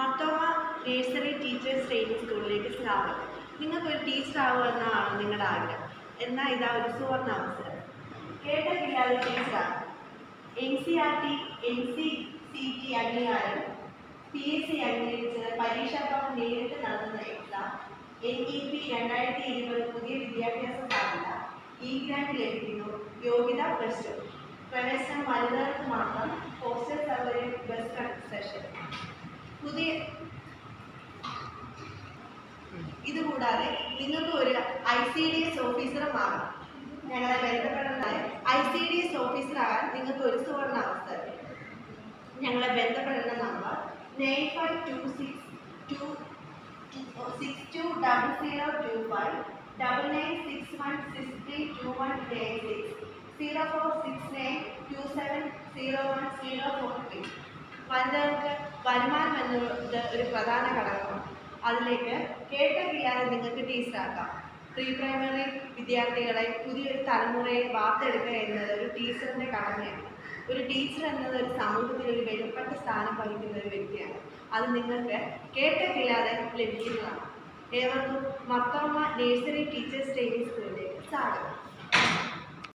Mar Thoma nursery teachers training സ്കൂളിലേക്ക് സ്വാഗതം. നിങ്ങൾക്കൊരു ടീച്ചർ ആവുമെന്നാണ് നിങ്ങളുടെ ആഗ്രഹം. എന്നാൽ ഇതാ ഒരു സുവർണ അവസരം. കേട്ടിട്ടില്ലാതെ ടീച്ചറാണ്. NCERT, NCCT അംഗീകാരം, PSC അംഗീകരിച്ചത്, പരീക്ഷാഭവൻ നേരിട്ട് നടത്തുന്ന എക്സാം, NEP 2020 പുതിയ വിദ്യാഭ്യാസ സാധ്യത, E-ഗ്രാന്റ് ലഭിക്കുന്നു, യോഗ്യത +2, പ്രവേശനം വനിതകൾക്ക് മാത്രം, ഹോസ്റ്റൽ സൗകര്യം, ബസ് കൺസെഷൻ. ഇതുകൂടാതെ നിങ്ങൾക്ക് ഒരു ICDS ഓഫീസറും ആകാം. ഞങ്ങളെ ബന്ധപ്പെടുന്നതായ ICDS ഓഫീസറാകാൻ നിങ്ങൾക്ക് ഒരു സുവർണ അവസരം. ഞങ്ങളെ ബന്ധപ്പെടുന്ന നമ്പർ 9526262025 9961632196 0469270103. വനിതകൾക്ക് വരുമാനം എന്നത് ഒരു പ്രധാന ഘടകമാണ്. അതിലേക്ക് കേട്ടിട്ടില്ലാതെ നിങ്ങൾക്ക് ടീച്ചറാക്കാം. പ്രീ പ്രൈമറി വിദ്യാർത്ഥികളെ, പുതിയൊരു തലമുറയെ വാർത്തെടുക്കുക എന്നത് ഒരു ടീച്ചറിൻ്റെ കടമയാണ്. ഒരു ടീച്ചർ എന്നത് ഒരു സമൂഹത്തിൽ ഒരു വിലപ്പെട്ട സ്ഥാനം വഹിക്കുന്ന ഒരു വ്യക്തിയാണ്. അത് നിങ്ങൾക്ക് കേട്ടിട്ടില്ലാതെ ലഭിക്കുന്നതാണ്. ഏവർക്കും മർത്തോമ നഴ്സറി ടീച്ചേഴ്സ് ട്രെയിനിങ് സ്കൂളിലേക്ക് സ്വാഗതം.